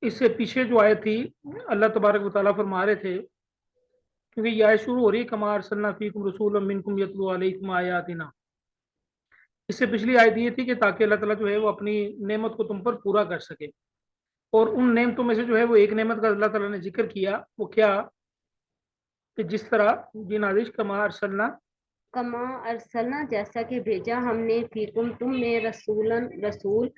इससे पीछे जो आयत थी, अल्लाह तबारक व तआला फरमा रहे थे, क्योंकि ये आयत शुरू हो रही है, कमा अरसलना फीकुम रसूलन मिनकुम यतलू अलैकुम आयातिना। इससे पिछली आयत ये थी कि ताकि अल्लाह ताला जो है वो अपनी नेमत को तुम पर पूरा कर सके। और उन नेमतों में से जो है वो एक नेमत का अल्लाह ताला ने जिक्र किया, वो क्या, कि जिस तरह जिन आदिश कमा अरसलना, कमा अरसलना जैसा कि भेजा हमने फीकुम तुम में रसूलन रसूल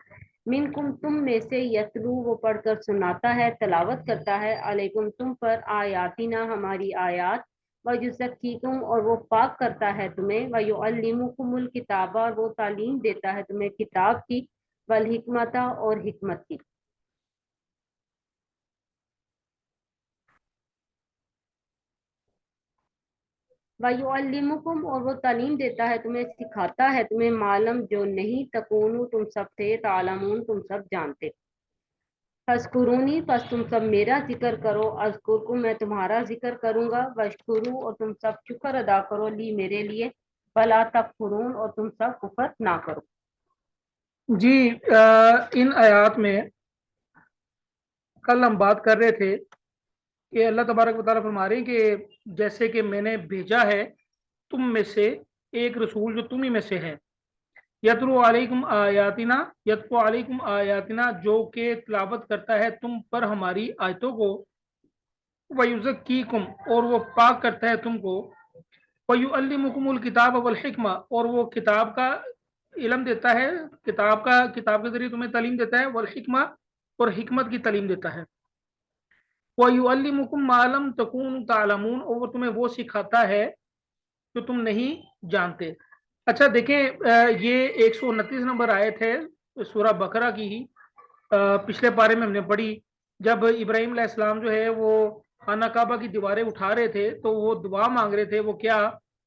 मिनकुम तुम में से यतलू वो पढ़कर सुनाता है तलावत करता है अलैकुम तुम पर आयातिना हमारी आयात व युज़क्कीकुम और वो पाक करता है तुम्हें व युअल्लिमुकुमुल किताबा और वो तालीम देता है तुम्हें किताब की वल हिकमता और हिकमत की। वयुअल्लिमुकुम और वो तालीम देता है तुम्हें सिखाता है तुम्हें मालम जो नहीं तकूनु तुम सब थे तालमून तुम सब जानते। फस्कुरूनी बस तुम सब मेरा जिक्र करो अज़कुरकुम मैं तुम्हारा जिक्र करूंगा वशकुरू और तुम सब शुक्र अदा करो ली मेरे लिए भला तकफुरून और तुम सब कुफर ना करो। जी। इन आयात में कल हम बात कर रहे थे कि अल्लाह तबारक व तआला फरमा रहे हैं कि जैसे कि मैंने भेजा है तुम में से एक रसूल जो तुम ही में से है, यतलू अलैकुम आयातिना, यतलू अलैकुम आयातिना, जो कि तिलावत करता है तुम पर हमारी आयतों को, वयुज़क्कीकुम और वो पाक करता है तुमको, वयुअल्लिमुकुमुल किताब वल हिकमा और वो किताब का इल्म देता है, किताब के जरिए तुम्हें तालीम देता है, वल हिकमा और हिकमत की तालीम देता है, वयुअल्लिमुकुम मा लम तकूनु तालमून और वो तुम्हें वो सिखाता है जो तुम नहीं जानते। अच्छा देखें, ये 129 नंबर आयत है सूरह बकरा की ही। पिछले पारे में हमने पढ़ी, जब इब्राहिम अलैहिस्सलाम जो है वो खाना काबा की दीवारें उठा रहे थे तो वो दुआ मांग रहे थे, वो क्या,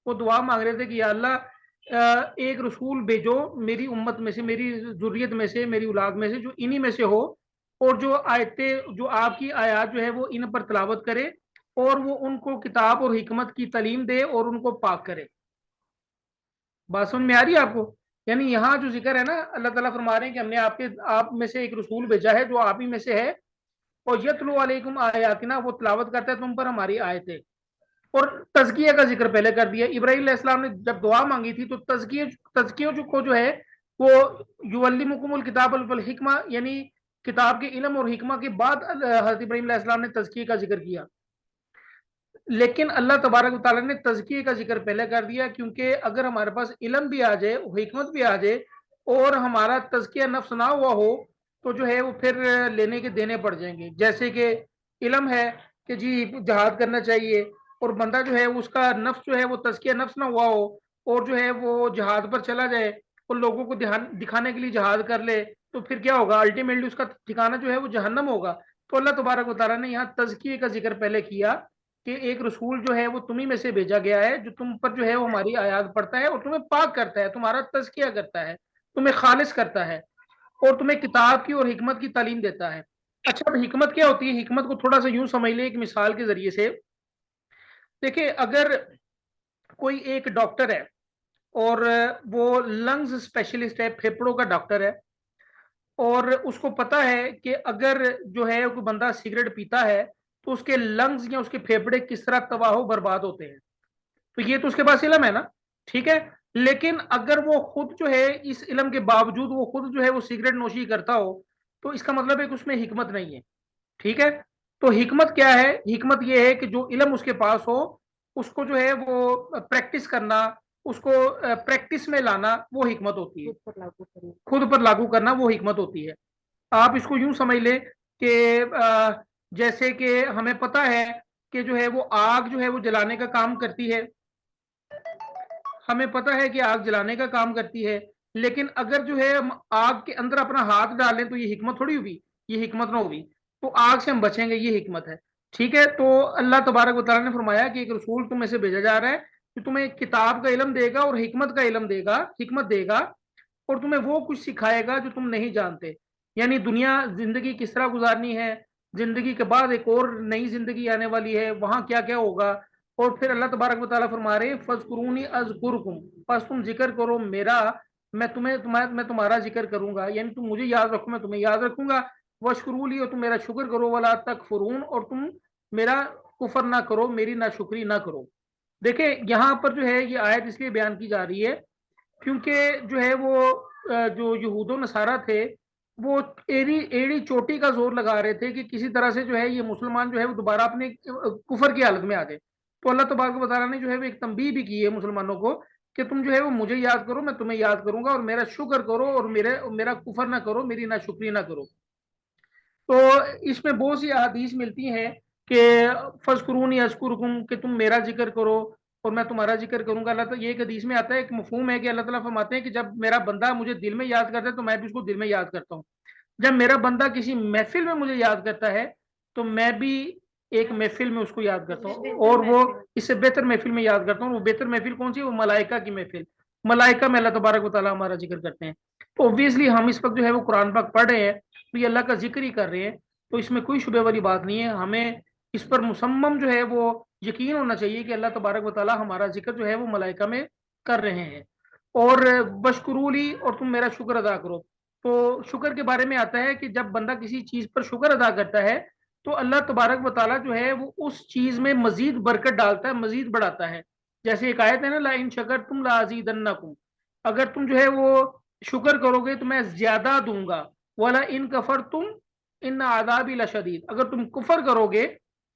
वो दुआ मांग रहे थे कि या अल्लाह एक रसूल भेजो मेरी उम्मत में से, मेरी जुर्रियत में से, मेरी औलाद में से, जो इन्हीं में से हो, और जो आयतें, जो आपकी आयात जो है वो इन पर तलावत करे, और वो उनको किताब और हिकमत की तालीम दे और उनको पाक करे। बात समझ में आ रही है आपको? यानी यहाँ जो जिक्र है ना, अल्लाह ताला फरमा रहे हैं कि हमने आप में से एक रसूल भेजा है जो आप ही में से है, और यतलू अलैकुम आयातिना, वो तिलावत करता है तुम पर हमारी आयतें। और तज़किया का जिक्र पहले कर दिया। इब्राहीम अलैहिस्सलाम ने जब दुआ मांगी थी तो तज़किया को जो है वो युअल्लिमुकुमुल किताब वल हिकमा, यानी किताब के इल्म और हिकमा के बाद हज़रत इब्राहीम अलैहिस्सलाम ने तज़किया का जिक्र किया। लेकिन अल्लाह तबारक ताला ने तज़किये का जिक्र पहले कर दिया, क्योंकि अगर हमारे पास इल्म भी आ जाए, हिकमत भी आ जाए, और हमारा तज़किया नफ्स ना हुआ हो, तो जो है वो फिर लेने के देने पड़ जाएंगे। जैसे कि इल्म है कि जी जहाद करना चाहिए, और बंदा जो है उसका नफ्स जो है वो तज़किया नफ्स ना हुआ हो, और जो है वो जहाद पर चला जाए और लोगों को ध्यान दिखाने के लिए जहाद कर ले, तो फिर क्या होगा, अल्टीमेटली उसका ठिकाना जो है वो जहन्नम होगा। तो अल्लाह तबारक ताला ने यहाँ तज़किये का जिक्र पहले किया कि एक रसूल जो है वो तुम्ही में से भेजा गया है, जो तुम पर जो है वो हमारी आयात पढ़ता है और तुम्हें पाक करता है, तुम्हारा तज़किया करता है, तुम्हें खालिस करता है, और तुम्हें किताब की और हिकमत की तालीम देता है। अच्छा, अब हिकमत क्या होती है? हिकमत को थोड़ा सा यूं समझ ले एक मिसाल के जरिए से। देखिए, अगर कोई एक डॉक्टर है और वो लंग्स स्पेशलिस्ट है, फेफड़ों का डॉक्टर है, और उसको पता है कि अगर जो है कोई बंदा सिगरेट पीता है तो उसके लंग्स या उसके फेफड़े किस तरह तबाह बर्बाद होते हैं, तो ये तो उसके पास इल्म है ना, ठीक है। लेकिन अगर वो खुद जो है इस इल्म के बावजूद वो खुद जो है वो सिगरेट नोशी करता हो, तो इसका मतलब है कि उसमें हिकमत नहीं है, ठीक है। तो हिकमत क्या है? हिकमत ये है कि जो इल्म उसके पास हो उसको जो है वो प्रैक्टिस करना, उसको प्रैक्टिस में लाना, वो हिकमत होती है। खुद पर लागू करना। खुद पर लागू करना वो हिकमत होती है। आप इसको यूं समझ ले कि जैसे कि हमें पता है कि जो है वो आग जो है वो जलाने का काम करती है, हमें पता है कि आग जलाने का काम करती है, लेकिन अगर जो है हम आग के अंदर अपना हाथ डालें तो ये हिकमत थोड़ी हुई, ये हिकमत ना होगी। तो आग से हम बचेंगे, ये हिकमत है, ठीक है। तो अल्लाह तबारक व तआला ने फरमाया कि एक रसूल तुम में से भेजा जा रहा है कि तुम्हें किताब का इल्म देगा और हिकमत का इल्म देगा, हिकमत देगा, और तुम्हें वो कुछ सिखाएगा जो तुम नहीं जानते। यानी दुनिया जिंदगी किस तरह गुजारनी है, जिंदगी के बाद एक और नई जिंदगी आने वाली है, वहां क्या क्या होगा। और फिर अल्लाह तबारक व तआला फरमा रहे फज़कुरूनी अज़कुरकुम, बस तुम जिक्र करो मेरा, मैं तुम्हारा जिक्र करूंगा, यानी तुम मुझे याद रखो, मैं तुम्हें याद रखूंगा। वशकुरूली, और तुम मेरा शुक्र करो, वला तकफुरून, और तुम मेरा कुफर ना करो, मेरी नाशुक्री ना करो। देखिए यहाँ पर जो है ये आयत इसलिए बयान की जा रही है क्योंकि जो है वो जो यहूदो नसारा थे वो एड़ी एड़ी चोटी का जोर लगा रहे थे कि किसी तरह से जो है ये मुसलमान जो है वो दोबारा अपने कुफर की हालत में आ जाए। तो अल्लाह तबारक व तआला ने जो है वो एक तंबीह भी की है मुसलमानों को कि तुम जो है वो मुझे याद करो, मैं तुम्हें याद करूंगा, और मेरा शुक्र करो, और मेरा कुफर ना करो, मेरी नाशुक्री ना करो। तो इसमें बहुत सी अहादीस मिलती हैं कि फज़कुरूनी अज़कुरुकुम, कि तुम मेरा जिक्र करो और मैं तुम्हारा जिक्र करूंगा। अल्लाह, तो ये एक हदीस में आता है, एक मफहूम है कि अल्लाह ताला फरमाते हैं कि जब मेरा बंदा मुझे दिल में याद करता है तो मैं भी उसको दिल में याद करता हूँ। जब मेरा बंदा किसी महफिल में मुझे याद करता है तो मैं भी एक महफिल में उसको याद करता हूँ, और वो इससे बेहतर महफिल में याद करता हूँ। वो बेहतर महफिल कौन सी है? वो मलाइका की महफिल। मलाइका में अल्लाह तबारक व तआला हमारा जिक्र करते हैं। तो ऑब्वियसली हम इस वक्त जो है वो कुरान पाक पढ़ रहे हैं तो ये अल्लाह का जिक्र ही कर रहे हैं, तो इसमें कोई शुबे वाली बात नहीं है। हमें इस पर मुसम्मम जो है वो यकीन होना चाहिए कि अल्लाह तबारक व तआला हमारा जिक्र जो है वो मलाइका में कर रहे हैं। और बशकुरूली, और तुम मेरा शुक्र अदा करो। तो शुक्र के बारे में आता है कि जब बंदा किसी चीज पर शुक्र अदा करता है तो अल्लाह तबारक व तआला जो है वो उस चीज में मजीद बरकत डालता है, मजीद बढ़ाता है। जैसे एक आयत है ना, ला इन शकर तुम ला अजीदन्नकुम, अगर तुम जो है वो शुक्र करोगे तो मैं ज्यादा दूंगा। वाला इन कफर तुम इन आदाबी लशदीद, अगर तुम कुफर करोगे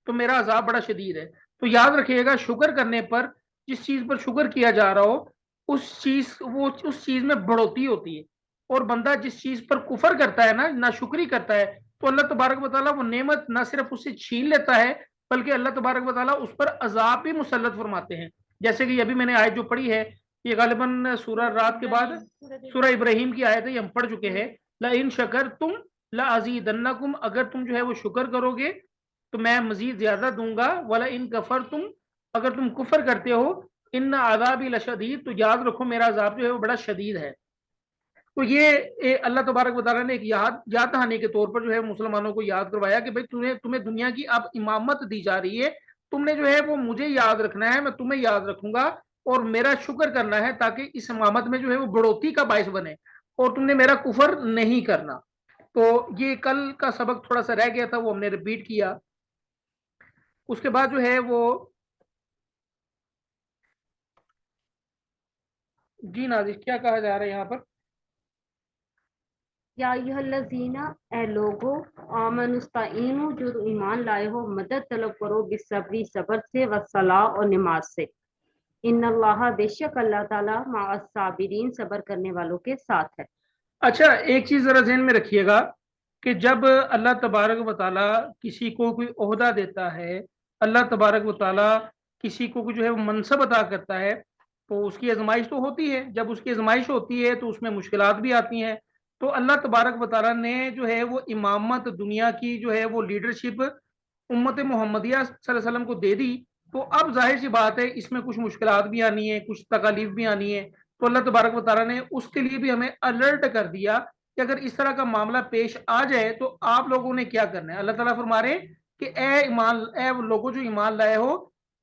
तो मेरा अजाब बड़ा शदीद है। तो याद रखिएगा, शुक्र करने पर, जिस चीज पर शुक्र किया जा रहा हो उस चीज में बढ़ोतरी होती है। और बंदा जिस चीज पर कुफर करता है ना शुक्री करता है, तो अल्लाह तबारक व तआला वो नेमत ना सिर्फ उससे छीन लेता है बल्कि अल्लाह तबारक व तआला उस पर अजाब भी मुसल्लत फरमाते हैं। जैसे कि अभी मैंने आयत जो पढ़ी है, ये गालिबन सूरह रात के बाद सूरह इब्राहिम की आयत है, ये हम पढ़ चुके हैं। ला इन शकर तुम ला अजीदन्नकुम, अगर तुम जो है वो शुक्र करोगे तो मैं मजीद ज्यादा दूंगा। वाला इन कफर तुम, अगर तुम कुफर करते हो, इन आदाबी लशदीद, तो याद रखो मेरा अजाब जो है वो बड़ा शदीद है। तो ये अल्लाह तबारक व तआला ने एक याद दहानी के तौर पर जो है मुसलमानों को याद करवाया कि भाई तुम्हें तुम्हें दुनिया की अब इमामत दी जा रही है, तुमने जो है वो मुझे याद रखना है, मैं तुम्हें याद रखूंगा, और मेरा शुक्र करना है ताकि इस इमामत में जो है वो बढ़ोतरी का बायस बने, और तुमने मेरा कुफर नहीं करना। तो ये कल का सबक थोड़ा सा रह गया था, वो हमने रिपीट किया। उसके बाद जो है वो, जी नाजिश क्या कहा जा रहा है यहाँ पर? या अय्युहल्लज़ीना, ए लोगो, आमनुस्ताइनु, जो ईमान लाए हो, मदद तलब करो, बिसब्री, सब्र से, वस्सलाह, और नमाज से। इन्नल्लाह, बेशक अल्लाह ताला, मअस साबिरीन, सब्र करने वालों के साथ है। अच्छा, एक चीज जरा ध्यान में रखिएगा कि जब अल्लाह तबारक व तआला किसी को कोई ओहदा देता है, अल्लाह तबारक व तआला किसी को जो है वो मनसब अता करता है, तो उसकी आजमाइश तो होती है। जब उसकी आजमाइश होती है तो उसमें मुश्किलात भी आती हैं। तो अल्लाह तबारक व तआला ने जो है वो इमामत, दुनिया की जो है वो लीडरशिप उम्मत मोहम्मदिया सल्लल्लाहु अलैहि वसल्लम को दे दी। तो अब जाहिर सी बात है इसमें कुछ मुश्किलात भी आनी है, कुछ तकालीफ भी आनी है। तो अल्लाह तबारक व तआला ने उसके लिए भी हमें अलर्ट कर दिया कि अगर इस तरह का मामला पेश आ जाए तो आप लोगों ने क्या करना है। अल्लाह ताला फरमा रहे हैं कि ए लोगों जो ईमान लाए हो,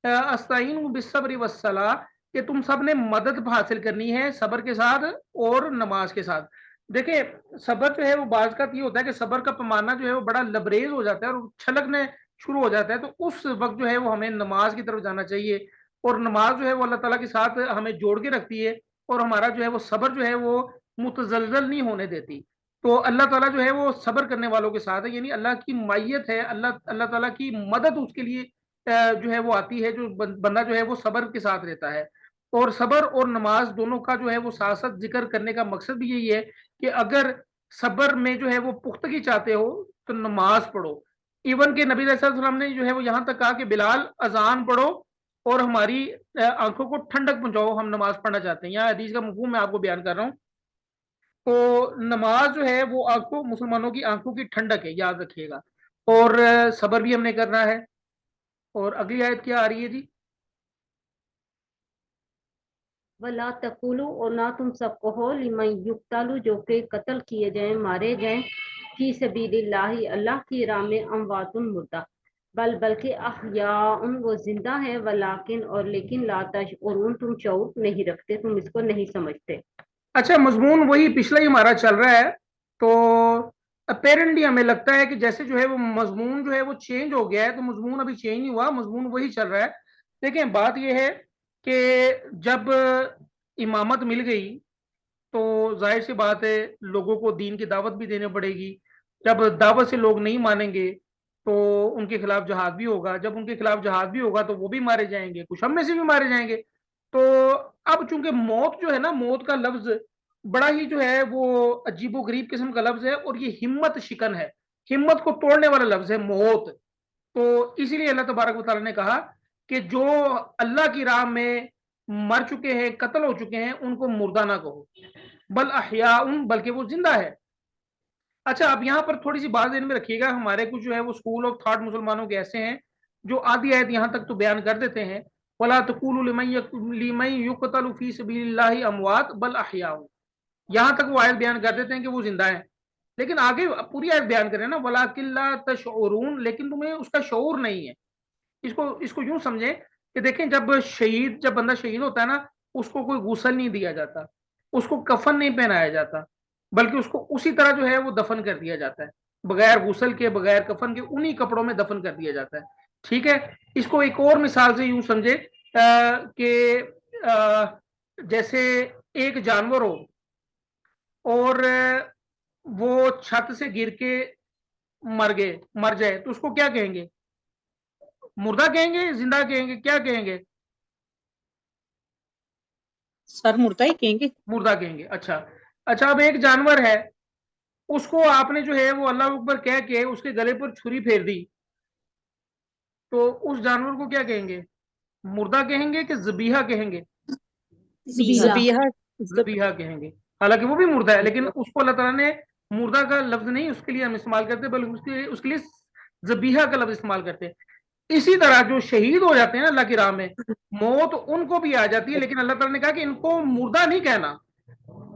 अस्ताईन बिस्सब्रि वस्सलाह, कि तुम सब ने मदद हासिल करनी है सब्र के साथ और नमाज के साथ। देखिए, सब्र जो है वो बाज का ये होता है कि सब्र का पैमाना जो है वो बड़ा लबरेज हो जाता है और छलकने शुरू हो जाता है। तो उस वक्त जो है वो हमें नमाज की तरफ जाना चाहिए, और नमाज जो है वो अल्लाह ताला के साथ हमें जोड़ के रखती है, और हमारा जो है वो सब्र जो है वो मुतजलजल नहीं होने देती। तो अल्लाह ताला जो है वो सब्र करने वालों के साथ है, यानी अल्लाह की मायत है, अल्लाह अल्लाह ताला की मदद उसके लिए जो है वो आती है, जो बंदा जो है वो सब्र के साथ रहता है। और सब्र और नमाज दोनों का जो है वो साथ साथ जिक्र करने का मकसद भी यही है कि अगर सब्र में जो है वो पुख्तगी चाहते हो तो नमाज पढ़ो। इवन के नबी सल्लल्लाहु अलैहि वसल्लम ने जो है वो यहाँ तक कहा कि बिलाल अजान पढ़ो और हमारी आंखों को ठंडक पहुंचाओ, हम नमाज पढ़ना चाहते हैं। यहाँ हदीस का मफहूम मैं आपको बयान कर रहा हूँ। तो नमाज जो है वो आंखों, मुसलमानों की आंखों की ठंडक है, याद रखिएगा। और सब्र भी हमने करना है। और अगली आयत क्या आ रही है जी? वला तकुलू, और ना तुम सब कहो, लिमन युक्तालू, जो के कत्ल किए जाएं, मारे जाएं, फी सबीलिल्लाहि, अल्लाह की राह में, अमवातुन, मुर्दा, बल्कि अहयाउन, वो जिंदा है, वलाकिन, और लेकिन, ला तशउरून, तुम शऊर नहीं रखते, तुम इसको नहीं समझते। अच्छा, मजमून वही पिछला ही हमारा चल रहा है। तो अपेरेंटली हमें लगता है कि जैसे जो है वो मजमून जो है वो चेंज हो गया है, तो मजमून अभी चेंज नहीं हुआ, मजमून वही चल रहा है। देखें बात ये है कि जब इमामत मिल गई तो जाहिर सी बात है लोगों को दीन की दावत भी देनी पड़ेगी। जब दावत से लोग नहीं मानेंगे तो उनके खिलाफ जहाद भी होगा, जब उनके खिलाफ जहाद भी होगा तो वो भी मारे जाएंगे, कुछ हम में से भी मारे जाएंगे। तो अब चूंकि मौत जो है ना, मौत का लफ्ज बड़ा ही जो है वो अजीबो गरीब किस्म का लफ्ज है, और ये हिम्मत शिकन है, हिम्मत को तोड़ने वाला लफ्ज है मौत। तो इसीलिए अल्लाह तबारक व तआला ने कहा कि जो अल्लाह की राह में मर चुके हैं, कत्ल हो चुके हैं, उनको मुर्दा ना कहो, बल अहयाउन, बल्कि वो जिंदा है। अच्छा, अब यहाँ पर थोड़ी सी बात ध्यान में रखिएगा, हमारे कुछ जो है वो स्कूल ऑफ थॉट मुसलमानों के ऐसे हैं जो आधी आयत यहाँ तक तो बयान कर देते हैं, वला तक़ूलू लिमन युक़तलु फ़ी सबीलिल्लाहि अमवात बल अहयाउन, यहाँ तक वो आयत बयान कर देते हैं कि वो जिंदा है। लेकिन आगे पूरी आयत बयान करें ना, वलाकिन ला तशऊरून, लेकिन तुम्हें उसका शऊर नहीं है। इसको इसको यूं समझें कि देखें, जब बंदा शहीद होता है ना, उसको कोई गुसल नहीं दिया जाता, उसको कफन नहीं पहनाया जाता, बल्कि उसको उसी तरह जो है वो दफन कर दिया जाता है, बगैर गुसल के, बगैर कफन के, उन्हीं कपड़ों में दफन कर दिया जाता है। ठीक है, इसको एक और मिसाल से यूं समझे कि जैसे एक जानवर हो और वो छत से गिर के मर जाए, तो उसको क्या कहेंगे? मुर्दा कहेंगे, जिंदा कहेंगे, क्या कहेंगे? सर मुर्दा ही कहेंगे। मुर्दा कहेंगे। अच्छा, अच्छा, अब एक जानवर है, उसको आपने जो है वो अल्लाह अकबर कह के उसके गले पर छुरी फेर दी, तो उस जानवर को क्या कहेंगे? मुर्दा कहेंगे कि जबीहा कहेंगे? जबीहा। जबीहा कहेंगे। हालांकि वो भी मुर्दा है, लेकिन उसको अल्लाह ताला ने मुर्दा का लफ्ज नहीं उसके लिए हम इस्तेमाल करते, बल्कि उसके लिए जबीहा का लफ्ज इस्तेमाल करते हैं। इसी तरह जो शहीद हो जाते हैं अल्लाह की राह में, मौत उनको भी आ जाती है, लेकिन अल्लाह ताला ने कहा कि इनको मुर्दा नहीं कहना,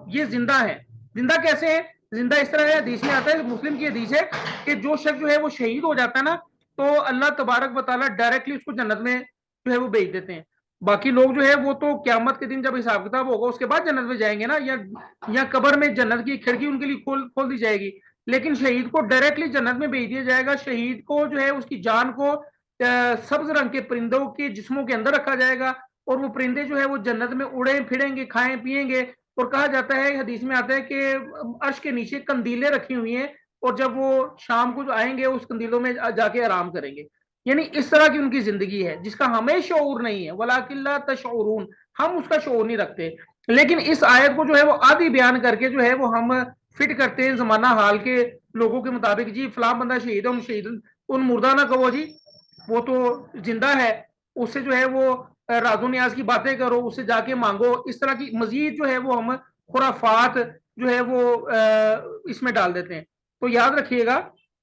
ये जिंदा है। जिंदा कैसे है? जिंदा इस तरह है, हदीस में आता है, मुस्लिम की हदीस है कि जो शख्स जो है वो शहीद हो जाता है ना, तो अल्लाह तबारक व तआला डायरेक्टली उसको जन्नत में जो है वो भेज देते हैं। बाकी लोग जो है वो तो क्यामत के दिन जब हिसाब किताब होगा उसके बाद जन्नत में जाएंगे ना, या कब्र में जन्नत की खिड़की उनके लिए खोल दी जाएगी। लेकिन शहीद को डायरेक्टली जन्नत में भेज दिया जाएगा। शहीद को जो है उसकी जान को सब्ज रंग के परिंदों के जिस्मों के अंदर रखा जाएगा, और वो परिंदे जो है वो जन्नत में उड़े फिरेंगे, खाएं पिएंगे। और कहा जाता है, हदीस में आता है कि अर्श के नीचे कंदीलें रखी हुई हैं, और जब वो शाम को जो आएंगे उस कंदीलों में जाके आराम करेंगे। यानी इस तरह की उनकी जिंदगी है जिसका हमें शऊर नहीं है, वलाकिल्ला तशऊरून, हम उसका शऊर नहीं रखते। लेकिन इस आयत को जो है वो आधी बयान करके जो है वो हम फिट करते हैं जमाना हाल के लोगों के मुताबिक। जी फलां बंदा शहीद है, हम शहीद, उन मुर्दा ना कहो जी, वो तो जिंदा है, उससे जो है वो राजो न्याज की बातें करो, उससे जाके मांगो। इस तरह की मजीद जो है वो हम खुराफात जो है वो इसमें डाल देते हैं। तो याद रखिएगा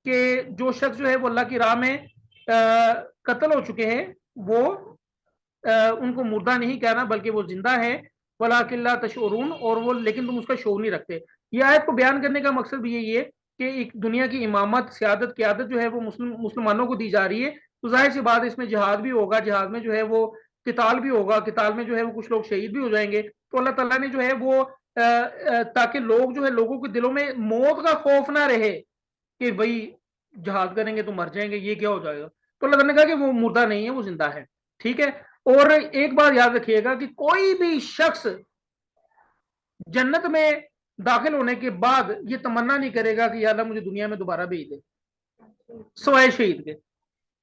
कि जो शख्स जो है वो अल्लाह की राह में कत्ल हो चुके हैं, वो उनको मुर्दा नहीं कहना, बल्कि वो जिंदा है। वलाकिल्ला तशऊरून, और वो लेकिन तुम उसका शोर नहीं रखते। ये आयत को बयान करने का मकसद भी यही है कि एक दुनिया की इमामत, सियादत, क़यादत जो है वो मुसलमानों को दी जा रही है। तो जाहिर सी बात है इसमें जिहाद भी होगा, जिहाद में जो है वो किताल भी होगा, किताल में जो है वो कुछ लोग शहीद भी हो जाएंगे। तो अल्लाह ताला ने जो है वो ताकि लोग जो है, लोगों के दिलों में मौत का खौफ ना रहे कि भाई जहाद करेंगे तो मर जाएंगे, ये क्या हो जाएगा। तो अल्लाह ने कहा कि वो मुर्दा नहीं है, वो जिंदा है। ठीक है, और एक बात याद रखिएगा कि कोई भी शख्स जन्नत में दाखिल होने के बाद ये तमन्ना नहीं करेगा कि या अल्लाह मुझे दुनिया में दोबारा भेज दे, सवाए शहीद के।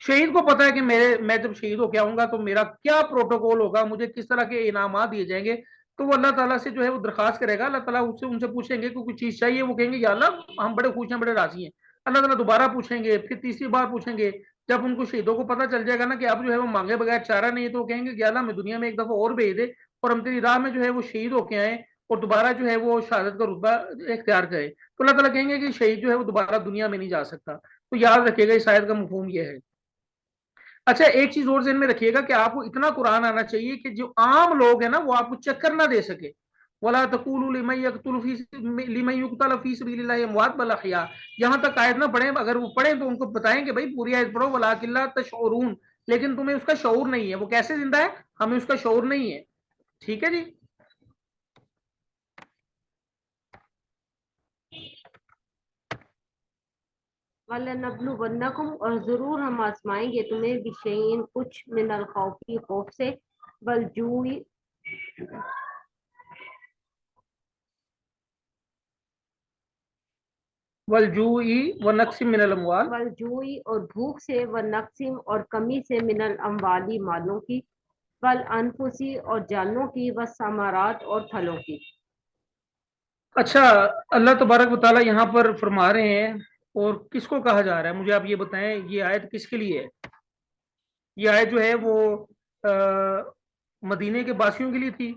शहीद को पता है कि मैं जब शहीद होकर आऊंगा तो मेरा क्या प्रोटोकॉल होगा, मुझे किस तरह के इनामात दिए जाएंगे। तो वो अल्लाह ताला से जो है वो दरखास्त करेगा, अल्लाह ताला उससे उनसे पूछेंगे कि कोई चीज चाहिए, वो कहेंगे या अल्लाह हम बड़े खुश हैं, बड़े राजी हैं। अल्लाह ताला दोबारा पूछेंगे, फिर तीसरी बार पूछेंगे। जब उनको शहीदों को पता चल जाएगा ना कि अब जो है वो मांगे बगैर चारा नहीं है, तो वो कहेंगे कि अल्लाह हमें दुनिया में एक दफा और भेज दे, और हम तेरी राह में जो है वो शहीद होके आए, और दोबारा जो है वो शहादत का रुतबा इख्तियार करें। तो अल्लाह ताला कहेंगे कि शहीद जो है वो दोबारा दुनिया में नहीं जा सकता। तो याद रखिएगा इस आयत का मफहूम ये है। अच्छा, एक चीज और ज़हन में रखिएगा कि आपको इतना कुरान आना चाहिए कि जो आम लोग हैं ना वो आपको चक्कर ना दे सके। वला तकूलू लिमन युक्तल फी सबीलिल्लाहि अमवात बल अहया, यहाँ तक आयत ना पढ़े, अगर वो पढ़ें तो उनको बताएं कि भाई पूरी आयत पढ़ो, वलाकिल्ला तशऊरून, लेकिन तुम्हें उसका शऊर नहीं है। वो कैसे जिंदा है, हमें उसका शऊर नहीं है। ठीक है जी। वलनब्लुवन्नकुम, और जरूर हम आजमाएंगे तुम्हें बिशैइन कुछ मिनल खौफी, खौफ से, वलजूई वलजूई व नक्सिम मिनल अमवाल, वलजूई और भूख से, व नक्सिम और कमी से, मिनल अमवाली मालों की, वल अनफुसी और जानों की, व समारात और फलों की। अच्छा, अल्लाह तबारक व तआला यहाँ पर फरमा रहे हैं, और किसको कहा जा रहा है मुझे आप ये बताएं, ये आयत किसके लिए है? ये आयत जो है वो मदीने के बासियों के लिए थी,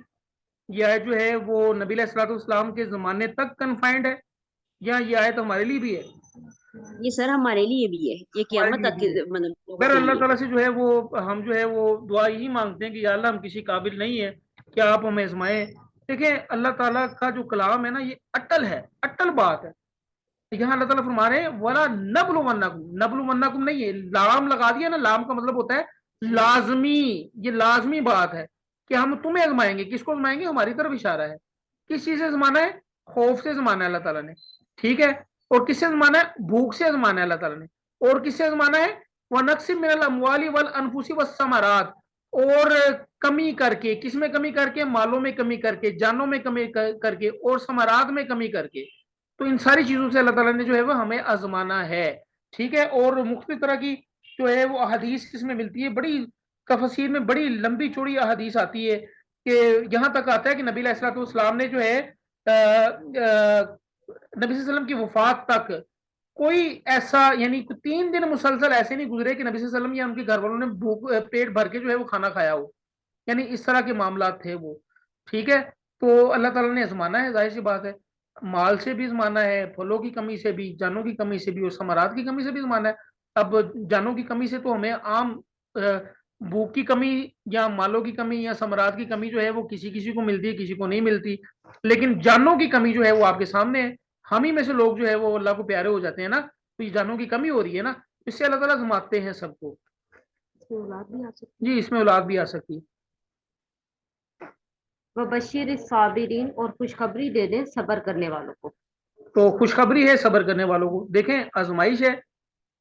ये आयत जो है वो नबी अलैहिस्सलाम के ज़माने तक कन्फाइंड है, या ये आयत हमारे लिए भी है? ये सर हमारे लिए भी है, ये हमारे क़यामत लिए तक भी के है। मतलब लोगों फिर के अल्लाह लिए। ताला से जो है वो हम जो है वो दुआ यही मांगते हैं कि या अल्लाह हम किसी काबिल नहीं है, क्या आप हमें आजमाएं। देखिए अल्लाह ताला का जो कलाम है ना, ये अटल है, अटल बात है। यहाँ अल्लाह ताला फरमा रहे हैं वला नबलुवन्नकुम, नबलुवन्नकुम नहीं है, लाम लगा दिया ना, लाम का मतलब होता है लाजमी, ये लाजमी बात है कि हम तुम्हें आजमाएंगे। किसको आजमाएंगे? हमारी तरफ इशारा है। किस चीज से आजमाना है? खौफ से आजमाना है अल्लाह ताला ने, ठीक है। और किससे आजमाना है? भूख से आजमाना है अल्लाह ताला ने। और किससे आजमाना है? वह नक्सिम मिनल अमवाली वल अनफुसी वस्समरात, और कमी करके, किसमें कमी करके? मालों में कमी करके, जानों में कमी करके, और समरात में कमी करके। तो इन सारी चीजों से अल्लाह ताला ने जो है वो हमें आजमाना है, ठीक है। और मुख्तलिफ तरह की जो है वो अहदीस इसमें मिलती है, बड़ी तफसीर में बड़ी लंबी चौड़ी अहदीस आती है, कि यहाँ तक आता है कि नबी अलैहिस्सलाम ने जो है नबी वसल्लम की वफात तक कोई ऐसा, यानी 3 दिन मुसलसल ऐसे नहीं गुजरे कि नबी वसल्लम या उनके घर वालों ने भूख पेट भर के जो है वो खाना खाया हो, यानी इस तरह के मामला थे वो, ठीक है। तो अल्लाह ताला ने आजमाना है, जाहिर सी बात है, माल से भी आजमाना है, फलों की कमी से भी, जानों की कमी से भी, और समारात की कमी से भी आजमाना है। अब जानों की कमी से तो हमें आम भूख की कमी या मालों की कमी या समारात की कमी जो है वो किसी किसी को मिलती है, किसी को नहीं मिलती, लेकिन जानों की कमी जो है वो आपके सामने है। हम ही में से लोग जो है वो अल्लाह को प्यारे हो जाते हैं ना, तो ये जानों की कमी हो रही है ना, इससे अल्लाह ताला आजमाते हैं सबको। इसमें औलाद भी आ सकती जी, इसमें औलाद भी आ सकती है। है। व बशीर साबिरीन, और खुशखबरी दे दें सब्र करने वालों को। तो खुशखबरी है सब्र करने वालों को। देखें, आजमाइश है,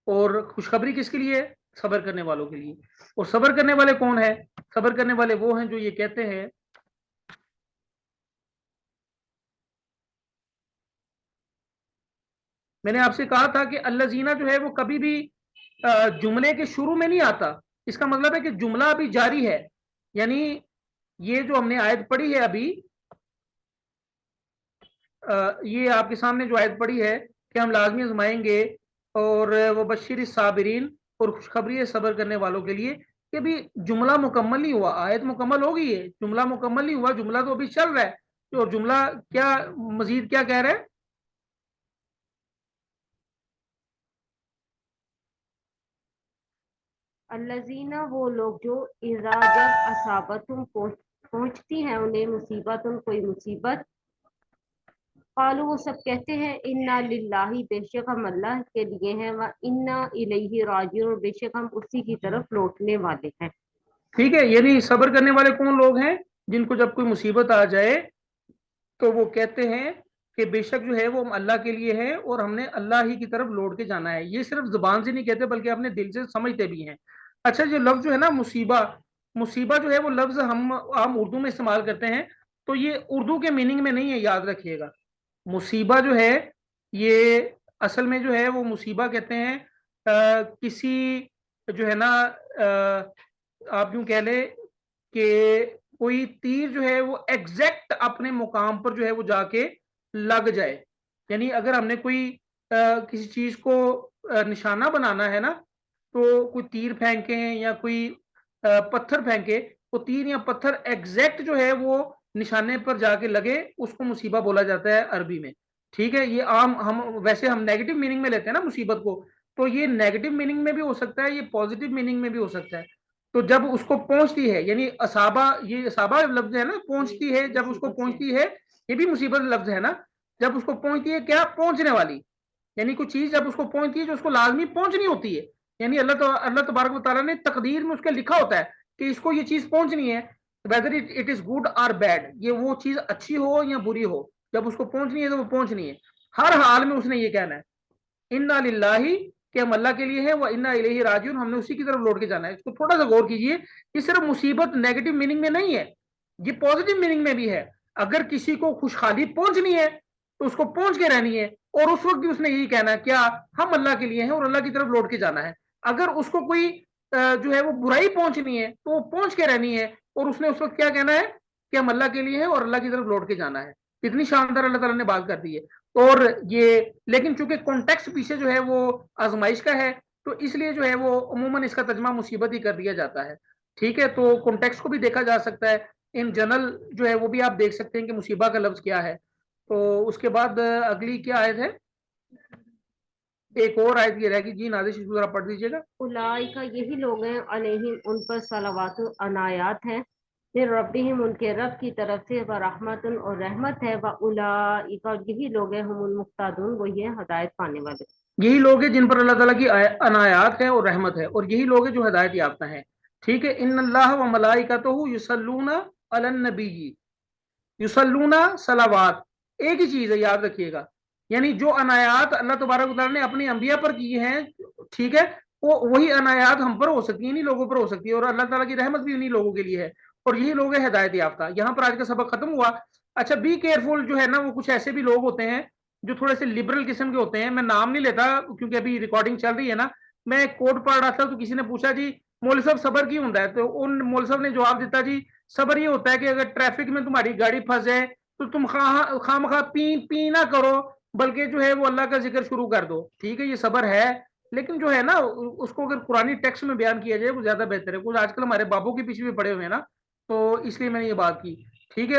और खुशखबरी किसके लिए है? सब्र करने वालों के लिए। और सब्र करने वाले कौन है? सब्र करने वाले वो हैं जो ये कहते हैं, मैंने आपसे कहा था कि अल्लज़ीना जो है वो कभी भी जुमले के शुरू में नहीं आता। इसका मतलब है कि जुमला अभी जारी है, यानी ये जो हमने आयत पढ़ी है अभी, ये आपके सामने जो आयत पढ़ी है कि हम लाजमी आजमाएंगे, और वो बशीर साबिरीन, और खुशखबरी है सब्र करने वालों के लिए, कि भी जुमला मुकम्मल नहीं हुआ, आयत मुकम्मल हो गई है, जुमला मुकम्मल नहीं हुआ, जुमला तो अभी चल रहा है। और जुमला क्या, मजीद क्या कह रहा है? अल्लज़ीना, वो लोग जो इज़ा जब असाबतुम पहुंचती है उन्हें मुसीबत, कोई मुसीबत, कालू, वो सब कहते हैं इन्ना लिल्लाही, बेशक हम अल्लाह के लिए हैं, व इन्ना इलैहि राजिऊन, बेशक हम उसी की तरफ लौटने वाले हैं। ठीक है, यानी सब्र करने वाले कौन लोग हैं? जिनको जब कोई मुसीबत आ जाए तो वो कहते हैं कि बेशक जो है वो हम अल्लाह के लिए है, और हमने अल्लाह ही की तरफ लौट के जाना है। ये सिर्फ जुबान से नहीं कहते, बल्कि अपने दिल से समझते भी हैं। अच्छा, जो लफ्ज जो है ना मुसीबा, मुसीबा जो है वो लफ्ज हम आम उर्दू में इस्तेमाल करते हैं, तो ये उर्दू के मीनिंग में नहीं है, याद रखिएगा। मुसीबा जो है ये असल में जो है वो मुसीबा कहते हैं किसी जो है ना, आप यूं कह ले कि कोई तीर जो है वो एग्जैक्ट अपने मुकाम पर जो है वो जाके लग जाए। यानी अगर हमने कोई किसी चीज को निशाना बनाना है ना, तो कोई तीर फेंके या कोई पत्थर फेंके, वो तीर या पत्थर एग्जैक्ट जो है वो निशाने पर जाके लगे, उसको मुसीबा बोला जाता है अरबी में, ठीक है। ये आम हम वैसे हम नेगेटिव मीनिंग में लेते हैं ना मुसीबत को, तो ये नेगेटिव मीनिंग में भी हो सकता है, ये पॉजिटिव मीनिंग में भी हो सकता है। तो जब उसको पहुंचती है, यानी असाबा, ये असाबा लफ्ज है ना, पहुंचती है, जब उसको पहुंचती है, ये भी मुसीबत लफ्ज है ना। जब उसको पहुंचती है, क्या पहुंचने वाली, यानी कोई चीज जब उसको पहुंचती है जो उसको लाजमी पहुंचनी होती है, यानी अल्लाह तबारक व तआला ने तकदीर में उसके लिखा होता है कि इसको ये चीज पहुंचनी है, वेदर इट इज गुड और बैड, ये वो चीज अच्छी हो या बुरी हो, जब उसको पहुंचनी है तो वो पहुंचनी है। हर हाल में उसने ये कहना है इन्ना लिल्लाही, کہ ہم اللہ کے لیے ہیں وہ انا الیہ راجعون, ہم نے اسی کی طرف لوٹ کے جانا ہے. اس کو تھوڑا سا غور کیجئے, یہ صرف مصیبت نیگیٹو میننگ میں نہیں ہے, یہ پازیٹو میننگ میں بھی ہے. اگر کسی کو خوشحالی پہنچنی ہے تو اس کو پہنچ کے رہنی ہے, اور اس وقت بھی اس نے یہی کہنا ہے کیا ہم اللہ کے لیے ہیں اور اللہ کی طرف لوٹ کے جانا ہے. اگر اس کو کوئی جو ہے وہ برائی پہنچنی ہے تو وہ پہنچ کے رہنی ہے, اور اس نے اس وقت کیا کہنا ہے کہ ہم اللہ کے لیے ہیں اور اللہ کی طرف لوٹ کے جانا ہے. کتنی شاندار اللہ تعالیٰ نے بات کر دی ہے. اور یہ لیکن چونکہ کانٹیکسٹ پیچھے جو ہے وہ آزمائش کا ہے, تو اس لیے جو ہے وہ عموماً اس کا ترجمہ مصیبت ہی کر دیا جاتا ہے. ٹھیک ہے, تو کانٹیکسٹ کو بھی دیکھا جا سکتا ہے, ان جنرل جو ہے وہ بھی آپ دیکھ سکتے ہیں کہ مصیبہ کا لفظ کیا ہے. تو اس کے بعد اگلی کیا آیت ہے, ایک اور آیت یہ رہے گی. جی نازش ذرا پڑھ دیجیے گا. اولئک یہی لوگ ہیں, علیہم ان پر صلوات و عنایات ہیں, پھر ربہم ان کے رب کی طرف سے, و رحمت اور رحمت ہے, و اولئک اور یہی لوگ ہیں, ہم المقتدون وہ یہ ہدایت پانے والے. یہی لوگ ہیں جن پر اللہ تعالیٰ کی عنایات ہے اور رحمت ہے, اور یہی لوگ ہیں جو ہدایت یافتہ ہیں. ٹھیک ہے, ان اللہ و ملائکتہ یصلون علی النبی, یصلون صلوات ایک ہی چیز ہے, یاد رکھیے گا. یعنی جو عنایات اللہ تبارک و تعالیٰ نے اپنے انبیاء پر کی ہیں, ٹھیک ہے, وہ وہی عنایات ہم پر ہو سکتی ہیں, انہی لوگوں پر ہو سکتی ہے, اور اللہ تعالیٰ کی رحمت بھی انہی لوگوں کے لیے ہے, اور یہی لوگ ہیں ہدایت یافتہ. یہاں پر آج کا سبق ختم ہوا. اچھا بی کیئرفل جو ہے نا, وہ کچھ ایسے بھی لوگ ہوتے ہیں جو تھوڑے سے لبرل قسم کے ہوتے ہیں. میں نام نہیں لیتا کیونکہ ابھی ریکارڈنگ چل رہی ہے نا. میں ایک کوٹ پڑھ رہا تھا تو کسی نے پوچھا جی مولوی صاحب صبر کیوں ہوتا ہے, تو ان مولوی صاحب نے جواب دیتا جی صبر یہ ہوتا ہے کہ اگر ٹریفک میں تمہاری گاڑی پھنس جائے تو تم خام خواہ پی نہ کرو, بلکہ جو ہے وہ اللہ کا ذکر شروع کر دو. ٹھیک ہے, یہ صبر ہے, لیکن جو ہے نا اس کو اگر قرآنی ٹیکسٹ میں بیان کیا جائے وہ زیادہ بہتر ہے. کچھ آج کل ہمارے بابوں کے پیچھے بھی پڑے ہوئے ہیں نا, تو اس لیے میں نے یہ بات کی.